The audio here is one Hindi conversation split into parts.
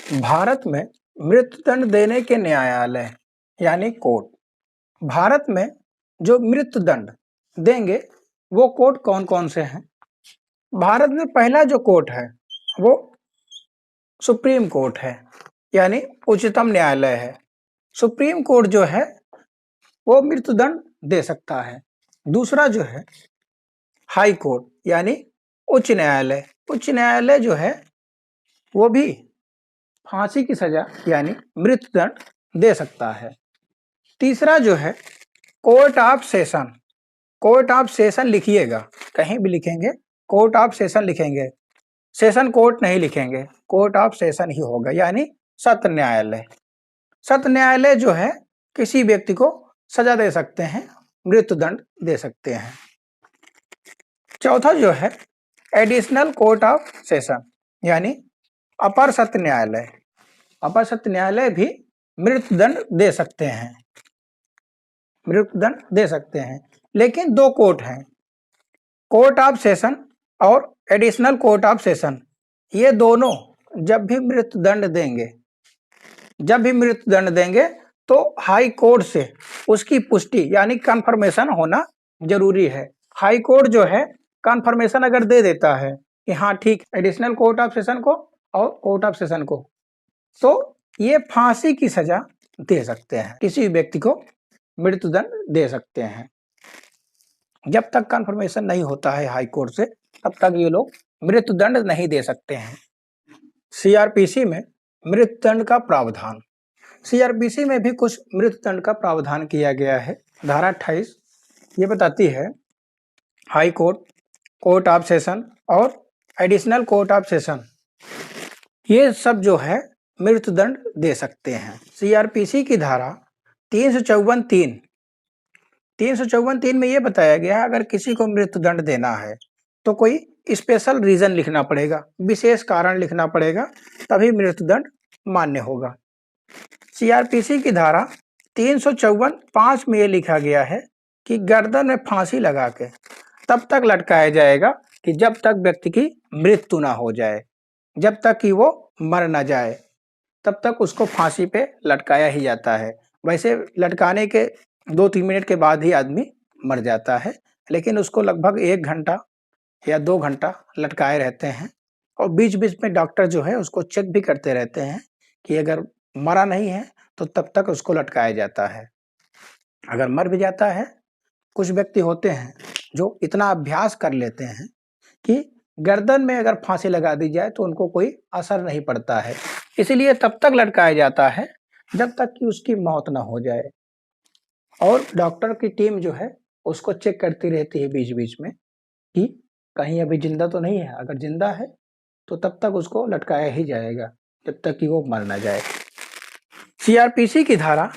भारत में मृत्युदंड देने के न्यायालय यानी कोर्ट, भारत में जो मृत्युदंड देंगे वो कोर्ट कौन कौन से हैं? भारत में पहला जो कोर्ट है वो सुप्रीम कोर्ट है, यानी उच्चतम न्यायालय है। सुप्रीम कोर्ट जो है वो मृत्युदंड दे सकता है। दूसरा जो है हाई कोर्ट यानी उच्च न्यायालय, उच्च न्यायालय जो है वो भी फांसी की सजा यानी मृत्युदंड दे सकता है। तीसरा जो है court of session, court of session लिखिएगा, कहीं भी लिखेंगे कोर्ट ऑफ सेशन लिखेंगे, सेशन कोर्ट नहीं लिखेंगे, कोर्ट ऑफ सेशन ही होगा, यानी सत्र न्यायालय। सत्र न्यायालय जो है किसी व्यक्ति को सजा दे सकते हैं, मृत्युदंड दे सकते हैं। चौथा जो है एडिशनल कोर्ट ऑफ सेशन यानी अपर सत्र न्यायालय, अपर सत्र न्यायालय भी मृत्युदंड दे सकते हैं, मृत्युदंड दे सकते हैं। लेकिन दो कोर्ट हैं, कोर्ट ऑफ सेशन और एडिशनल कोर्ट ऑफ सेशन, ये दोनों जब भी मृत्युदंड देंगे, जब भी मृत्युदंड देंगे तो हाई कोर्ट से उसकी पुष्टि यानी कंफर्मेशन होना जरूरी है। हाई कोर्ट जो है कंफर्मेशन अगर दे देता है कि हाँ ठीक, एडिशनल कोर्ट ऑफ सेशन को और कोर्ट ऑफ सेशन को, तो ये फांसी की सजा दे सकते हैं, किसी व्यक्ति को मृत्युदंड दे सकते हैं। जब तक कंफर्मेशन नहीं होता है हाई कोर्ट से तब तक ये लोग मृत्युदंड नहीं दे सकते हैं। सीआरपीसी में मृत्युदंड का प्रावधान, सीआरपीसी में भी कुछ मृत्युदंड का प्रावधान किया गया है। धारा 28 ये बताती है high court, court of session और एडिशनल कोर्ट ऑफ सेशन ये सब जो है मृत्युदंड दे सकते हैं। सीआरपीसी की धारा 354(3) में ये बताया गया है अगर किसी को मृत्युदंड देना है तो कोई स्पेशल रीजन लिखना पड़ेगा, विशेष कारण लिखना पड़ेगा, तभी मृत्युदंड मान्य होगा। सीआरपीसी की धारा 354(5) में ये लिखा गया है कि गर्दन में फांसी लगा के तब तक लटकाया जाएगा कि जब तक व्यक्ति की मृत्यु ना हो जाए, जब तक कि वो मर ना जाए तब तक उसको फांसी पे लटकाया ही जाता है। वैसे लटकाने के 2-3 मिनट के बाद ही आदमी मर जाता है, लेकिन उसको लगभग 1 घंटा या 2 घंटा लटकाए रहते हैं और बीच बीच में डॉक्टर जो है उसको चेक भी करते रहते हैं कि अगर मरा नहीं है तो तब तक उसको लटकाया जाता है। अगर मर भी जाता है, कुछ व्यक्ति होते हैं जो इतना अभ्यास कर लेते हैं कि गर्दन में अगर फांसी लगा दी जाए तो उनको कोई असर नहीं पड़ता है, इसलिए तब तक लटकाया जाता है जब तक कि उसकी मौत ना हो जाए। और डॉक्टर की टीम जो है उसको चेक करती रहती है बीच बीच में कि कहीं अभी जिंदा तो नहीं है, अगर जिंदा है तो तब तक उसको लटकाया ही जाएगा जब तक कि वो मर ना जाए। सीआरपीसी की धारा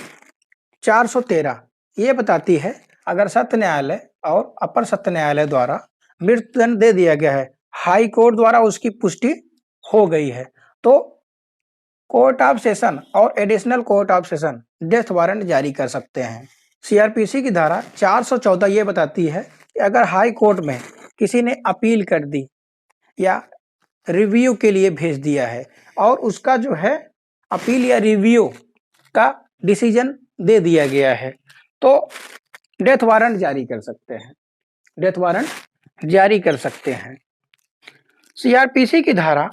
413 ये बताती है अगर सत्र न्यायालय और अपर सत्र न्यायालय द्वारा मृत्युदंड दे दिया गया है, हाई कोर्ट द्वारा उसकी पुष्टि हो गई है, तो कोर्ट ऑफ सेशन और additional court of session death warrant जारी कर सकते हैं। सीआरपीसी की धारा 414 ये बताती है कि अगर हाई कोर्ट में किसी ने अपील कर दी या रिव्यू के लिए भेज दिया है और उसका जो है अपील या रिव्यू का डिसीजन दे दिया गया है तो डेथ वारंट जारी कर सकते हैं, डेथ वारंट जारी कर सकते हैं। सीआरपीसी की धारा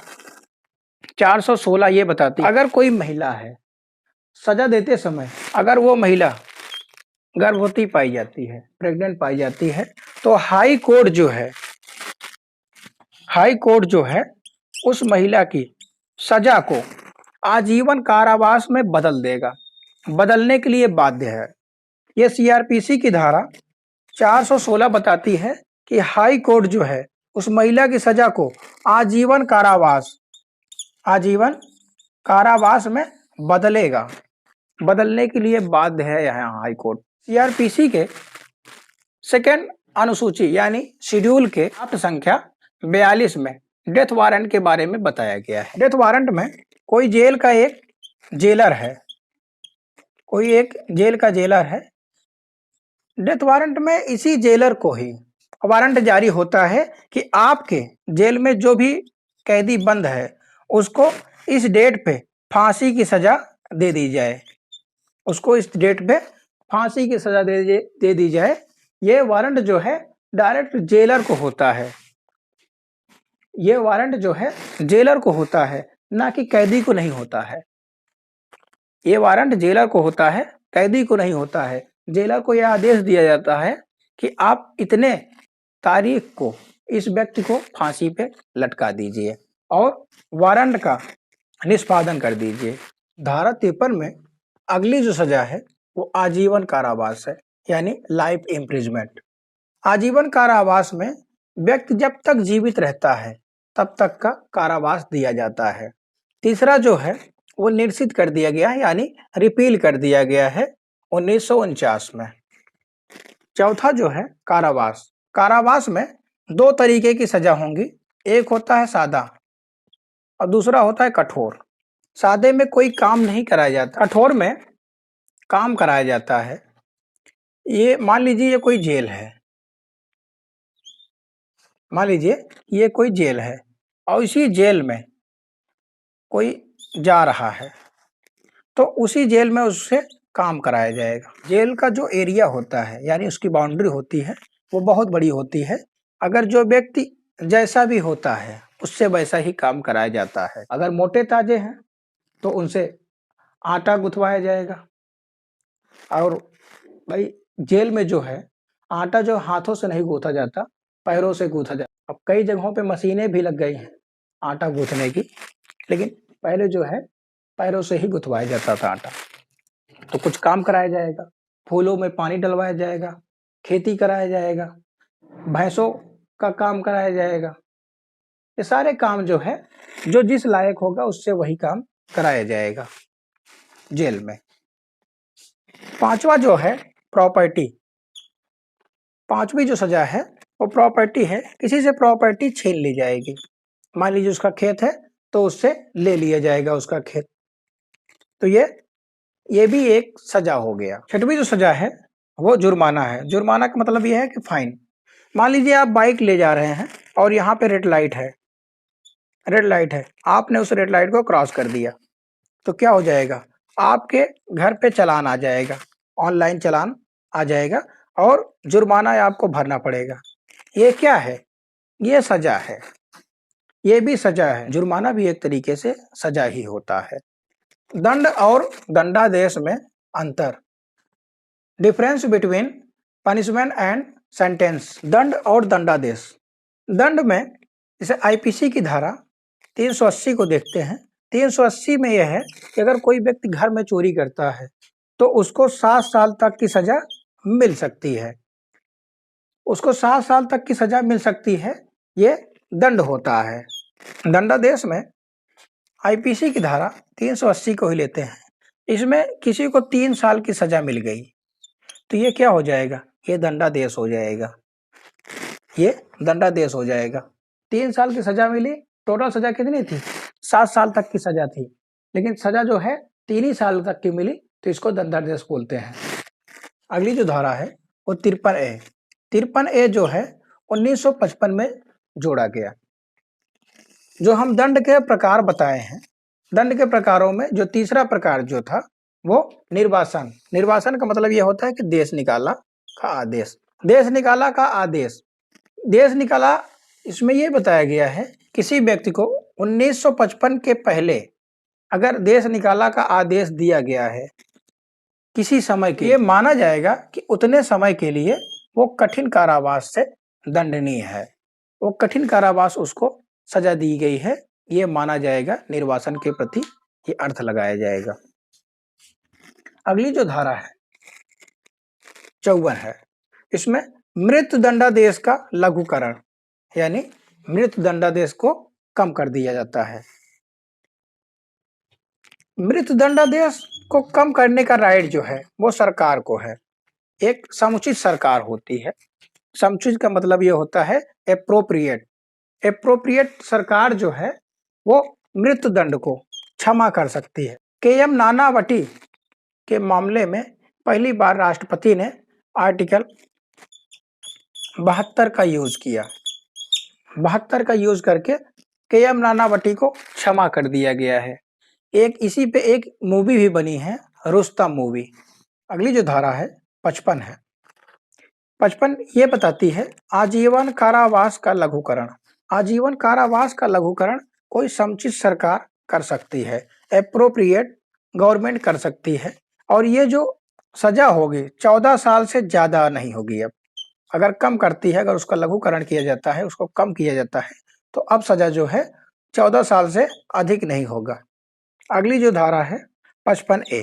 416 ये बताती है अगर कोई महिला है, सजा देते समय अगर वो महिला गर्भवती पाई जाती है, प्रेग्नेंट पाई जाती है, तो हाई कोर्ट जो है उस महिला की सजा को आजीवन कारावास में बदल देगा, बदलने के लिए बाध्य है। ये सीआरपीसी की धारा 416 बताती है कि हाई कोर्ट जो है उस महिला की सजा को आजीवन कारावास में बदलेगा, बदलने के लिए बाध्य है यहाँ हाई कोर्ट। सीआरपीसी के सेकेंड अनुसूची यानी शेड्यूल के संख्या 42 में डेथ वारंट के बारे में बताया गया है। डेथ वारंट में कोई जेल का एक जेलर है, कोई एक जेल का जेलर है, डेथ वारंट में इसी जेलर को ही वारंट जारी होता है कि आपके जेल में जो भी कैदी बंद है उसको इस डेट पे फांसी की सजा दे दी जाए, उसको इस डेट पे फांसी की सजा दे दी जाए। ये वारंट जो है डायरेक्ट जेलर को होता है, ये वारंट जो है जेलर को होता है, ना कि कैदी को नहीं होता है। ये वारंट जेलर को होता है, कैदी को नहीं होता है। जेलर को यह आदेश दिया जाता है कि आप इतने तारीख को इस व्यक्ति को फांसी पे लटका दीजिए और वारंट का निष्पादन कर दीजिए। धारा 53 में अगली जो सजा है वो आजीवन कारावास है, यानी लाइफ इम्प्रिजमेंट। आजीवन कारावास में व्यक्ति जब तक जीवित रहता है तब तक का कारावास दिया जाता है। तीसरा जो है वो निश्चित कर दिया गया है, यानी रिपील कर दिया गया है 1949 में। चौथा जो है कारावास। कारावास में दो तरीके की सजा होंगी, एक होता है सादा और दूसरा होता है कठोर। सादे में कोई काम नहीं कराया जाता, कठोर में काम कराया जाता है। ये मान लीजिए ये कोई जेल है, मान लीजिए ये कोई जेल है और इसी जेल में कोई जा रहा है तो उसी जेल में उससे काम कराया जाएगा। जेल का जो एरिया होता है यानी उसकी बाउंड्री होती है वो बहुत बड़ी होती है। अगर जो व्यक्ति जैसा भी होता है उससे वैसा ही काम कराया जाता है। अगर मोटे ताजे हैं तो उनसे आटा गुथवाया जाएगा, और भाई जेल में जो है आटा जो हाथों से नहीं गूंथा जाता, पैरों से गूंथा जाता। अब कई जगहों पे मशीनें भी लग गई हैं आटा गूंथने की, लेकिन पहले जो है पैरों से ही गुथवाया जाता था आटा। तो कुछ काम कराया जाएगा, फूलों में पानी डलवाया जाएगा, खेती कराया जाएगा, भैंसों का काम कराया जाएगा। ये सारे काम जो है जो जिस लायक होगा उससे वही काम कराया जाएगा जेल में। पांचवा जो है प्रॉपर्टी। पांचवी जो सजा है वो प्रॉपर्टी है, किसी से प्रॉपर्टी छीन ली जाएगी। मान लीजिए उसका खेत है तो उससे ले लिया जाएगा उसका खेत, तो ये भी एक सजा हो गया। छठवीं जो सजा है वो जुर्माना है। जुर्माना का मतलब यह है कि फाइन। मान लीजिए आप बाइक ले जा रहे हैं और यहाँ पे रेड लाइट है, रेड लाइट है, आपने उस रेड लाइट को क्रॉस कर दिया तो क्या हो जाएगा, आपके घर पे चालान आ जाएगा, ऑनलाइन चालान आ जाएगा और जुर्माना आपको भरना पड़ेगा। ये क्या है, ये सजा है, ये भी सजा है। जुर्माना भी एक तरीके से सजा ही होता है। दंड और दंडादेश में अंतर, difference between punishment and sentence. दंड और दंडादेश। दंड में जैसे आईपीसी की धारा 380 को देखते हैं। 380 में यह है कि अगर कोई व्यक्ति घर में चोरी करता है तो उसको 7 साल तक की सजा मिल सकती है, उसको 7 साल तक की सजा मिल सकती है, ये दंड होता है। दंडादेश में आईपीसी की धारा 380 को ही लेते हैं, इसमें किसी को 3 साल की सजा मिल गई तो ये क्या हो जाएगा, ये दंडादेश हो जाएगा, ये दंडादेश हो जाएगा। 3 साल की सजा मिली, टोटल सजा कितनी थी, 7 साल तक की सजा थी, लेकिन सजा जो है 3 ही साल तक की मिली तो इसको दंडादेश बोलते हैं। अगली जो धारा है वो 53A। 53A जो है 1955 में जोड़ा गया। जो हम दंड के प्रकार बताए हैं, दंड के प्रकारों में जो तीसरा प्रकार जो था वो निर्वासन। निर्वासन का मतलब यह होता है कि देश निकाला का आदेश। देश निकाला का आदेश, देश निकाला इसमें यह बताया गया है किसी व्यक्ति को 1955 के पहले अगर देश निकाला का आदेश दिया गया है किसी समय के, ये माना जाएगा कि उतने समय के लिए वो कठिन कारावास से दंडनीय है, वो कठिन कारावास उसको सजा दी गई है, ये माना जाएगा। निर्वासन के प्रति ये अर्थ लगाया जाएगा। अगली जो धारा है 54 है, इसमें मृत्यु दंडादेश का लघुकरण, यानी मृत्यु दंडादेश को कम कर दिया जाता है। मृत्यु दंडादेश को कम करने का राइट जो है वो सरकार को है। एक समुचित सरकार होती है, समुचित का मतलब ये होता है एप्रोप्रिएट। एप्रोप्रिएट सरकार जो है वो मृत्यु दंड को क्षमा कर सकती है। के.एम. नानावटी के मामले में पहली बार राष्ट्रपति ने आर्टिकल 72 का यूज किया। 72 का यूज करके के.एम. नानावटी को क्षमा कर दिया गया है। एक इसी पे एक मूवी भी बनी है, रुस्तम मूवी। अगली जो धारा है 55 है। 55 ये बताती है आजीवन कारावास का लघुकरण। आजीवन कारावास का लघुकरण कोई समुचित सरकार कर सकती है, एप्रोप्रिएट गवर्नमेंट कर सकती है। और ये जो सजा होगी 14 साल से ज्यादा नहीं होगी। अब अगर कम करती है, अगर उसका लघुकरण किया जाता है, उसको कम किया जाता है, तो अब सजा जो है 14 साल से अधिक नहीं होगा। अगली जो धारा है 55A।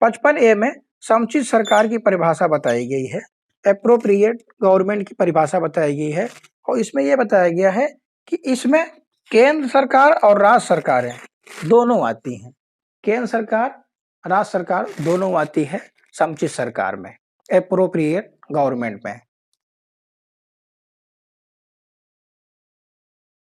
55A में समुचित सरकार की परिभाषा बताई गई है, एप्रोप्रिएट गवर्नमेंट की परिभाषा बताई गई है। और इसमें यह बताया गया है कि इसमें केंद्र सरकार और राज्य सरकारें दोनों आती हैं। केंद्र सरकार, राज्य सरकार दोनों आती है समुचित सरकार में, एप्रोप्रिएट गवर्नमेंट में।